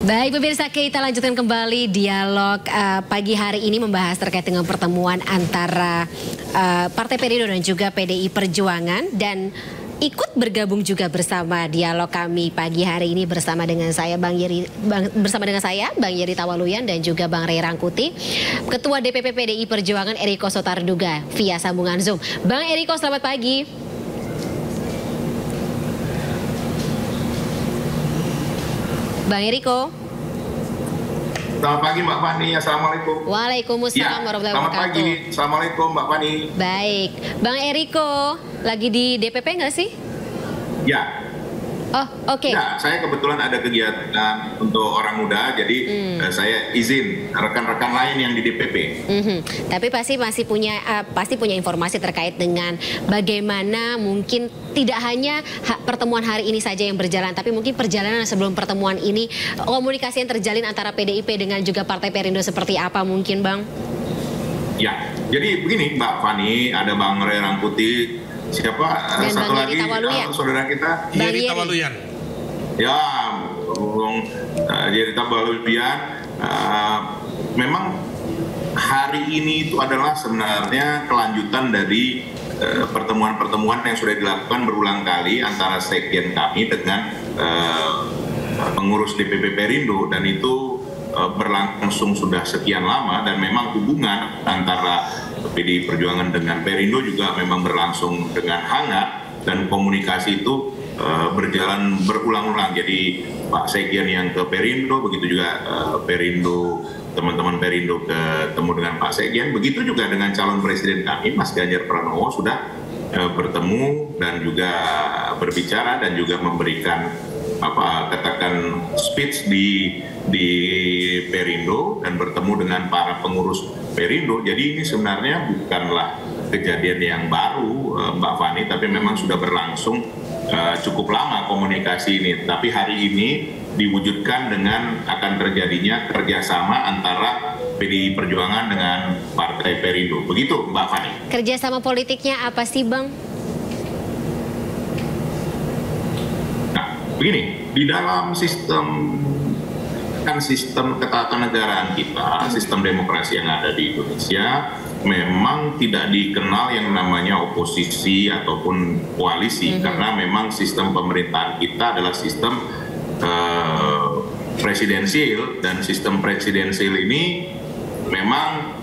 Baik pemirsa, kita lanjutkan kembali dialog pagi hari ini membahas terkait dengan pertemuan antara Partai Perindo dan juga PDI Perjuangan, dan ikut bergabung juga bersama dialog kami pagi hari ini bersama dengan saya Bang Yeri Tawaluyan dan juga Bang Ray Rangkuti, Ketua DPP PDI Perjuangan Eriko Sotarduga via sambungan Zoom. Bang Eriko, selamat pagi. Bang Eriko. Selamat pagi Mbak Fani, Assalamualaikum. Waalaikumsalam warahmatullahi wabarakatuh. Selamat pagi, Assalamualaikum Mbak Fani. Baik, Bang Eriko, lagi di DPP nggak sih? Ya. Oh, oke. Ya, saya kebetulan ada kegiatan untuk orang muda, jadi saya izin rekan-rekan lain yang di DPP. Tapi pasti masih punya informasi terkait dengan bagaimana mungkin tidak hanya pertemuan hari ini saja yang berjalan, tapi mungkin perjalanan sebelum pertemuan ini, komunikasi yang terjalin antara PDIP dengan juga Partai Perindo seperti apa mungkin, Bang? Ya, jadi begini Mbak Fani, ada Bang Ray Rangkuti, siapa dan satu Bang lagi saudara kita, Yeri Tawaluyan. Ya, Bung Yeri Tawaluyan. Memang hari ini itu adalah sebenarnya kelanjutan dari pertemuan-pertemuan yang sudah dilakukan berulang kali antara sekjen kami dengan pengurus DPP Perindo, dan itu berlangsung sudah sekian lama, dan memang hubungan antara PDI Perjuangan dengan Perindo juga memang berlangsung dengan hangat, dan komunikasi itu berjalan berulang-ulang. Jadi Pak Sekjen yang ke Perindo, begitu juga Perindo, teman-teman Perindo ketemu dengan Pak Sekjen, begitu juga dengan calon presiden kami Mas Ganjar Pranowo sudah bertemu dan juga berbicara dan juga memberikan katakan speech di Perindo dan bertemu dengan para pengurus Perindo. Jadi ini sebenarnya bukanlah kejadian yang baru Mbak Fani, tapi memang sudah berlangsung cukup lama komunikasi ini. Tapi hari ini diwujudkan dengan akan terjadinya kerjasama antara PDI Perjuangan dengan Partai Perindo. Begitu Mbak Fani. Kerjasama politiknya apa sih Bang? Nah, begini, di dalam sistem ketatanegaraan kita, sistem demokrasi yang ada di Indonesia, memang tidak dikenal yang namanya oposisi ataupun koalisi, karena memang sistem pemerintahan kita adalah sistem presidensil, dan sistem presidensil ini memang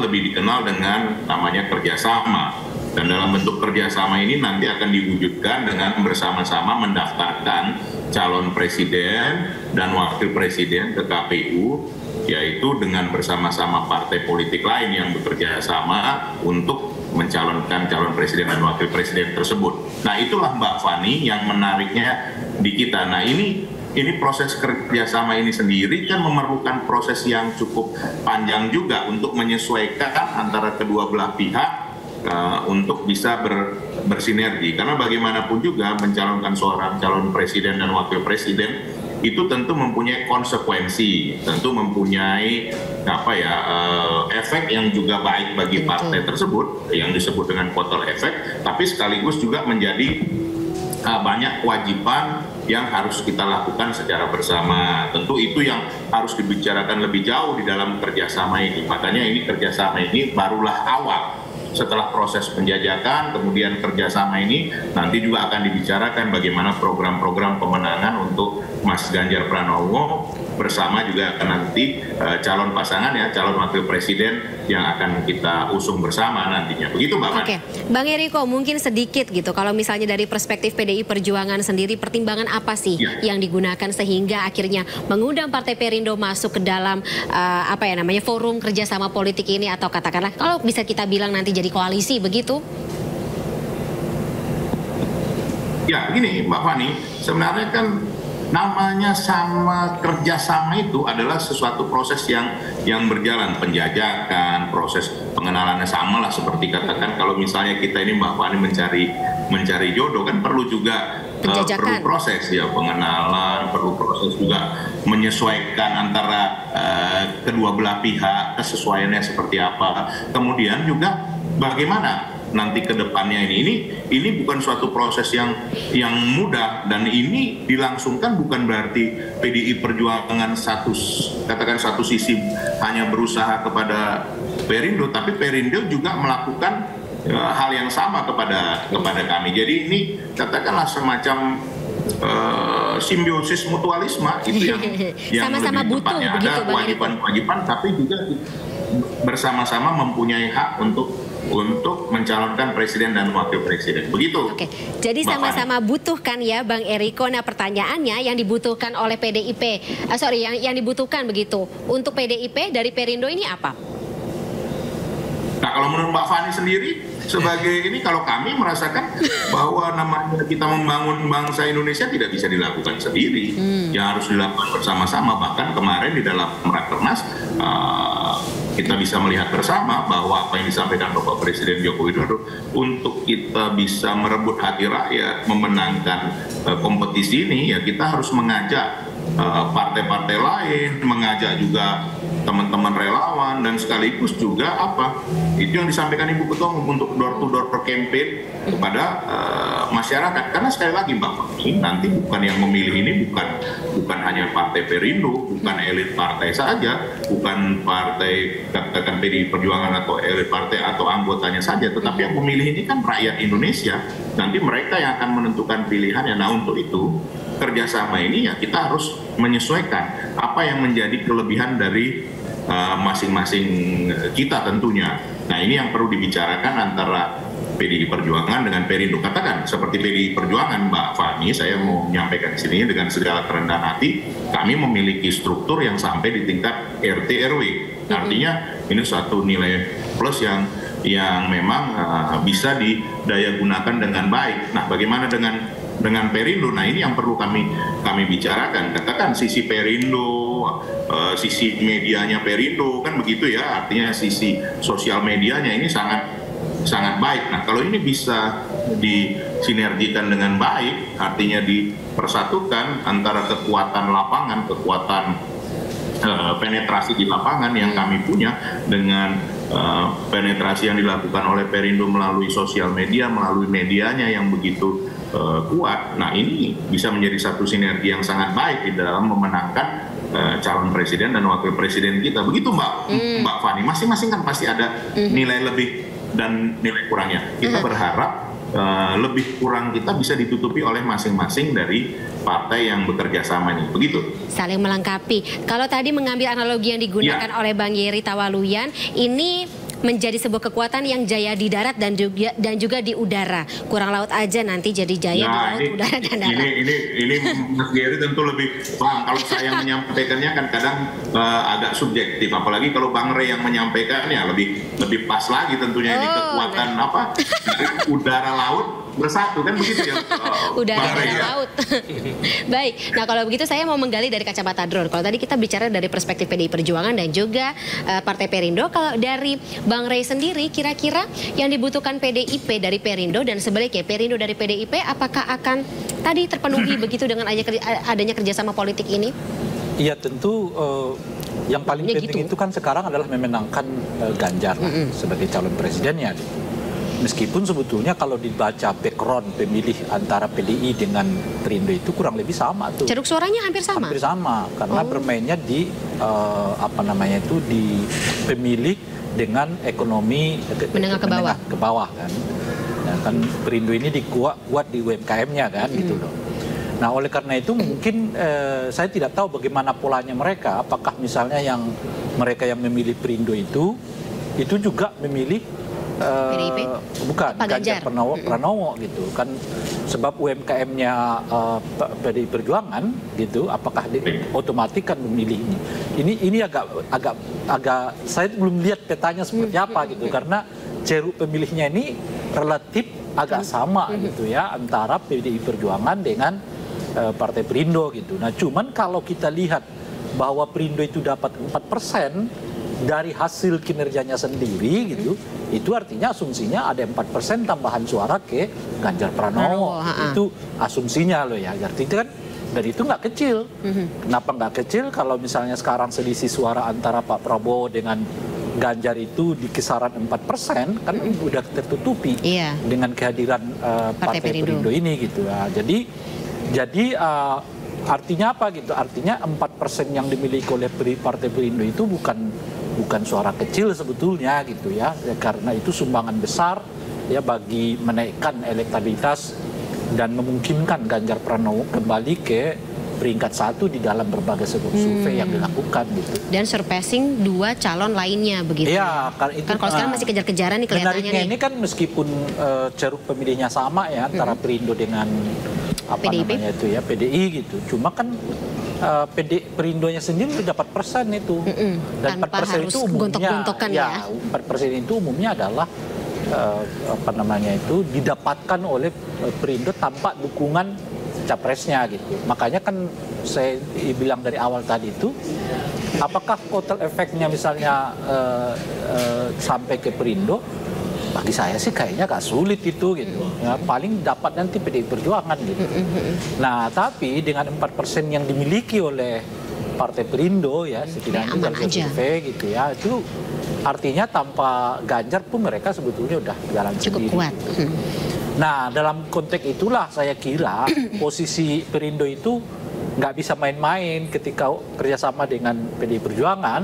lebih dikenal dengan namanya kerjasama. Dan dalam bentuk kerjasama ini nanti akan diwujudkan dengan bersama-sama mendaftarkan calon presiden dan wakil presiden ke KPU, yaitu dengan bersama-sama partai politik lain yang bekerja sama untuk mencalonkan calon presiden dan wakil presiden tersebut. Nah, itulah Mbak Fani yang menariknya di kita. Nah, ini proses kerjasama ini sendiri kan memerlukan proses yang cukup panjang juga untuk menyesuaikan antara kedua belah pihak untuk bisa bersinergi, karena bagaimanapun juga mencalonkan seorang calon presiden dan wakil presiden itu tentu mempunyai konsekuensi, tentu mempunyai efek yang juga baik bagi partai tersebut yang disebut dengan kotel efek, tapi sekaligus juga menjadi banyak kewajiban yang harus kita lakukan secara bersama. Tentu itu yang harus dibicarakan lebih jauh di dalam kerjasama ini. Makanya ini kerjasama ini barulah awal. Setelah proses penjajakan, kemudian kerjasama ini nanti juga akan dibicarakan bagaimana program-program pemenangan untuk Mas Ganjar Pranowo bersama juga akan nanti calon pasangan ya, calon wakil presiden yang akan kita usung bersama nantinya. Begitu Mbak Fani. Oke, Bang Eriko, mungkin sedikit gitu, kalau misalnya dari perspektif PDI Perjuangan sendiri, pertimbangan apa sih yang digunakan sehingga akhirnya mengundang Partai Perindo masuk ke dalam forum kerjasama politik ini, atau katakanlah kalau bisa kita bilang nanti jadi koalisi begitu? Ya, begini Mbak Fani, sebenarnya kan namanya sama kerjasama itu adalah sesuatu proses yang berjalan, penjajakan, proses pengenalannya sama lah, seperti katakan kalau misalnya kita ini Mbak Fani mencari jodoh kan perlu juga perlu proses ya, pengenalan, perlu proses juga menyesuaikan antara kedua belah pihak, kesesuaiannya seperti apa, kemudian juga bagaimana nanti ke depannya ini bukan suatu proses yang mudah, dan ini dilangsungkan bukan berarti PDI Perjuangan katakan satu sisi hanya berusaha kepada Perindo, tapi Perindo juga melakukan hal yang sama kepada kami. Jadi ini katakanlah semacam simbiosis mutualisme itu yang sama-sama lebih butuh tepatnya. begitu, Ada kewajiban-kewajiban, tapi juga bersama-sama mempunyai hak untuk mencalonkan presiden dan wakil presiden. Begitu. Oke. Jadi sama-sama butuhkan ya Bang Eriko. Nah, pertanyaannya yang dibutuhkan oleh PDIP, yang dibutuhkan begitu untuk PDIP dari Perindo ini apa? Nah, kalau menurut Mbak Fani sendiri, sebagai ini, kalau kami merasakan bahwa namanya kita membangun bangsa Indonesia tidak bisa dilakukan sendiri, yang harus dilakukan bersama-sama. Bahkan kemarin di dalam Rakernas kita bisa melihat bersama bahwa apa yang disampaikan Bapak Presiden Joko Widodo untuk kita bisa merebut hati rakyat, memenangkan kompetisi ini, ya kita harus mengajak partai-partai lain, mengajak juga teman-teman relawan, dan sekaligus juga itu yang disampaikan Ibu Ketua Umum untuk door to door campaign kepada masyarakat. Karena sekali lagi Mbak Fani, nanti bukan yang memilih ini bukan hanya partai Perindo, bukan elit partai saja, bukan partai katakan PDI Perjuangan atau elit partai atau anggotanya saja, tetapi yang memilih ini kan rakyat Indonesia. Nanti mereka yang akan menentukan pilihannya. Nah, untuk itu kerjasama ini ya kita harus menyesuaikan apa yang menjadi kelebihan dari masing-masing kita tentunya. Nah, ini yang perlu dibicarakan antara PDI Perjuangan dengan Perindo. Katakan seperti PDI Perjuangan, Mbak Fani, saya mau menyampaikan di sini dengan segala kerendahan hati, kami memiliki struktur yang sampai di tingkat RT RW. Artinya ini suatu nilai plus yang memang bisa didaya gunakan dengan baik. Nah, bagaimana dengan Perindo? Nah, ini yang perlu kami bicarakan. Katakan sisi Perindo, sisi medianya Perindo, kan begitu ya. Artinya sisi sosial medianya ini sangat baik. Nah, kalau ini bisa disinergikan dengan baik, artinya dipersatukan antara kekuatan lapangan, kekuatan penetrasi di lapangan yang kami punya dengan penetrasi yang dilakukan oleh Perindo melalui sosial media, melalui medianya yang begitu kuat. Nah, ini bisa menjadi satu sinergi yang sangat baik di dalam memenangkan calon presiden dan wakil presiden kita. Begitu Mbak Fani, masing-masing kan pasti ada nilai lebih dan nilai kurangnya. Kita berharap lebih kurang kita bisa ditutupi oleh masing-masing dari partai yang bekerja sama ini. Begitu. Saling melengkapi. Kalau tadi mengambil analogi yang digunakan oleh Bang Yeri Tawaluyan, ini menjadi sebuah kekuatan yang jaya di darat dan juga di udara. Kurang laut aja nanti jadi jaya di laut, udara, dan darat. Ini Mas Geri tentu lebih paham. Kalau saya menyampaikannya kan kadang agak subjektif. Apalagi kalau Bang Rey yang menyampaikannya lebih pas lagi tentunya. Ini kekuatan udara laut bersatu, kan begitu ya. Udara dan laut. Baik, nah kalau begitu saya mau menggali dari kacamata drone. Kalau tadi kita bicara dari perspektif PDI Perjuangan dan juga Partai Perindo, kalau dari Bang Rey sendiri, kira-kira yang dibutuhkan PDIP dari Perindo dan sebaliknya Perindo dari PDIP, apakah akan tadi terpenuhi begitu dengan adanya kerjasama politik ini? Iya, tentu yang paling penting itu kan sekarang adalah memenangkan Ganjar sebagai calon presidennya. Meskipun sebetulnya kalau dibaca background pemilih antara PDI dengan Perindo itu kurang lebih sama tuh. Ceruk suaranya hampir sama. Hampir sama, karena bermainnya di di pemilih dengan ekonomi menengah ke bawah kan. Nah, kan Perindo ini kuat di UMKM-nya kan gitu loh. Nah, oleh karena itu mungkin saya tidak tahu bagaimana polanya mereka. Apakah misalnya mereka yang memilih Perindo itu juga memilih PDIP? Bukan, Ganjar Pranowo gitu kan, sebab UMKM-nya PDI Perjuangan gitu, apakah otomatis kan memilih ini agak saya belum lihat petanya seperti apa gitu, karena ceruk pemilihnya ini relatif agak sama gitu ya antara PDI Perjuangan dengan Partai Perindo gitu. Nah, cuman kalau kita lihat bahwa Perindo itu dapat 4% dari hasil kinerjanya sendiri gitu, itu artinya asumsinya ada 4% tambahan suara ke Ganjar Pranowo. Itu asumsinya loh ya. Artinya kan dari itu nggak kecil. Kenapa nggak kecil? Kalau misalnya sekarang selisih suara antara Pak Prabowo dengan Ganjar itu di kisaran 4% kan udah tertutupi dengan kehadiran Partai Perindo ini gitu ya. Jadi artinya apa gitu? Artinya 4% yang dimiliki oleh Partai Perindo itu bukan suara kecil sebetulnya gitu ya. Karena itu sumbangan besar ya bagi menaikkan elektabilitas dan memungkinkan Ganjar Pranowo kembali ke peringkat 1 di dalam berbagai survei yang dilakukan gitu. Dan surpassing 2 calon lainnya begitu. Iya, kan kalau sekarang masih kejar-kejaran nih kelihatannya nih. Ini kan meskipun ceruk pemilihnya sama ya antara Perindo dengan namanya itu ya PDI gitu. Cuma kan Perindonya sendiri dapat persen itu. Dan tanpa 4% harus itu umumnya gontok-gontokan ya. 4% itu umumnya adalah didapatkan oleh Perindo tanpa dukungan capresnya gitu. Makanya kan saya bilang dari awal tadi itu, apakah kotel efeknya misalnya sampai ke Perindo? Bagi saya sih kayaknya gak sulit itu gitu. Ya, paling dapat nanti PDI Perjuangan gitu. Nah, tapi dengan 4% yang dimiliki oleh Partai Perindo ya setidaknya dalam survei gitu ya, itu artinya tanpa Ganjar pun mereka sebetulnya udah jalan cukup sendiri. Kuat. Nah, dalam konteks itulah saya kira posisi Perindo itu nggak bisa main-main ketika kerjasama dengan PDI Perjuangan.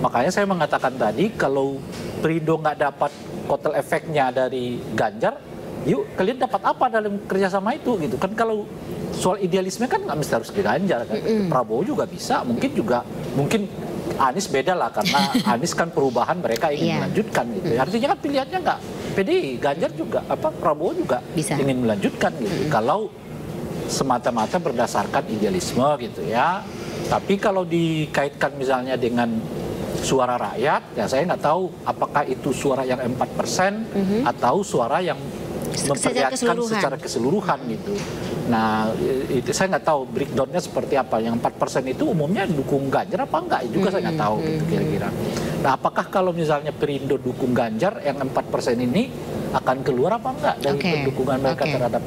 Makanya saya mengatakan tadi kalau Perindo nggak dapat kotel efeknya dari Ganjar, yuk kalian dapat apa dalam kerjasama itu gitu kan? Kalau soal idealisme kan nggak mesti harus ke Ganjar kan. Prabowo juga bisa, mungkin Anies beda lah karena Anies kan perubahan mereka ingin melanjutkan gitu. Artinya kan pilihannya nggak PDI, Ganjar juga Prabowo juga bisa ingin melanjutkan gitu. Kalau semata-mata berdasarkan idealisme gitu ya. Tapi kalau dikaitkan misalnya dengan suara rakyat, ya saya nggak tahu apakah itu suara yang 4% atau suara yang memperlihatkan secara keseluruhan gitu. Nah, itu saya nggak tahu breakdownnya seperti apa. Yang 4% itu umumnya dukung Ganjar apa enggak? Itu juga saya nggak tahu gitu kira-kira. Nah, apakah kalau misalnya Perindo dukung Ganjar, yang 4% ini akan keluar apa enggak dari pendukungan mereka terhadap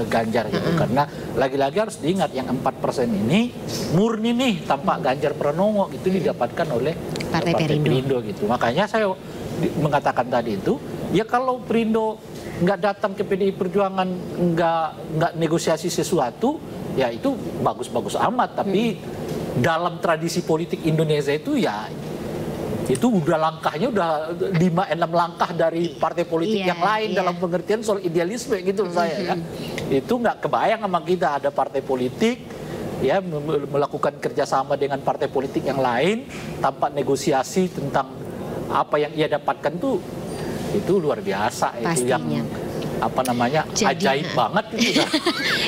Ganjar gitu? Karena lagi-lagi harus diingat yang 4% ini murni nih tanpa Ganjar Pranowo itu didapatkan oleh Partai Perindo gitu. Makanya saya mengatakan tadi itu, ya kalau Perindo nggak datang ke PDI Perjuangan, nggak negosiasi sesuatu, ya itu bagus-bagus amat. Tapi dalam tradisi politik Indonesia itu ya itu udah langkahnya udah 5-6 langkah dari partai politik yang lain dalam pengertian soal idealisme gitu saya ya. Itu nggak kebayang sama kita ada partai politik ya melakukan kerjasama dengan partai politik yang lain tanpa negosiasi tentang apa yang ia dapatkan tuh. Itu luar biasa. Pastinya. Itu yang ajaib banget gitu.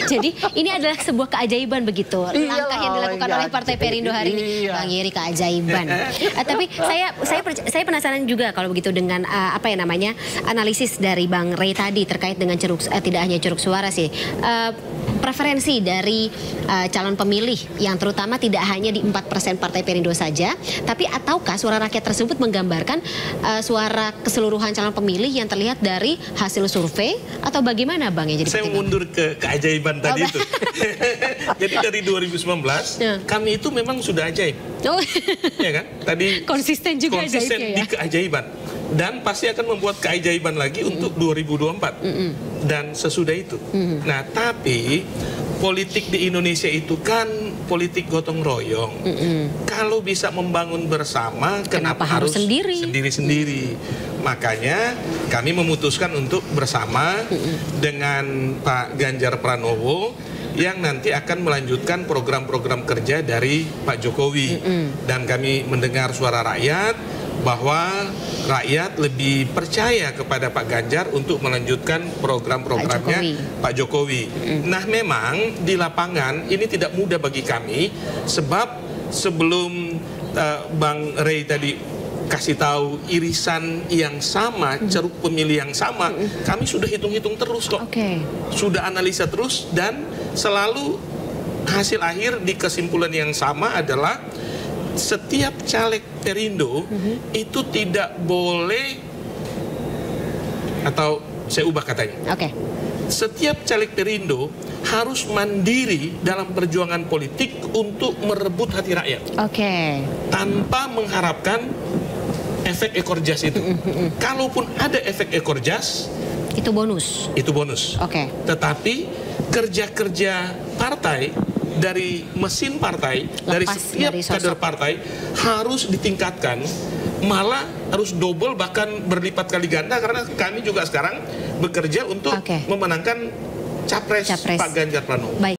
Jadi ini adalah sebuah keajaiban begitu langkah yang dilakukan oleh Partai Perindo hari ini. Bang Yeri, keajaiban. Tapi saya penasaran juga kalau begitu dengan analisis dari Bang Rey tadi terkait dengan tidak hanya ceruk suara sih. Preferensi dari calon pemilih yang terutama tidak hanya di 4% Partai Perindo saja, tapi ataukah suara rakyat tersebut menggambarkan suara keseluruhan calon pemilih yang terlihat dari hasil survei atau bagaimana Bang ya? Jadi saya mundur ke keajaiban tadi itu. Jadi dari 2019 kami itu memang sudah ajaib. Ya kan? Tadi konsisten juga konsisten di keajaiban. Dan pasti akan membuat keajaiban lagi untuk 2024 dan sesudah itu. Nah, tapi politik di Indonesia itu kan politik gotong royong. Kalau bisa membangun bersama, kenapa harus sendiri-sendiri? Makanya kami memutuskan untuk bersama dengan Pak Ganjar Pranowo yang nanti akan melanjutkan program-program kerja dari Pak Jokowi. Dan kami mendengar suara rakyat bahwa rakyat lebih percaya kepada Pak Ganjar untuk melanjutkan program-programnya Pak Jokowi. Nah, memang di lapangan ini tidak mudah bagi kami sebab sebelum Bang Rey tadi kasih tahu irisan yang sama, ceruk pemilih yang sama, kami sudah hitung-hitung terus kok. Sudah analisa terus dan selalu hasil akhir di kesimpulan yang sama adalah setiap caleg Perindo itu tidak boleh, atau saya ubah katanya, setiap caleg Perindo harus mandiri dalam perjuangan politik untuk merebut hati rakyat, tanpa mengharapkan efek ekor jas itu. Kalaupun ada efek ekor jas, itu bonus. Itu bonus. Oke. Tetapi kerja-kerja partai dari mesin partai, dari setiap kader partai harus ditingkatkan, malah harus double bahkan berlipat kali ganda, karena kami juga sekarang bekerja untuk memenangkan capres Pak Ganjar Pranowo.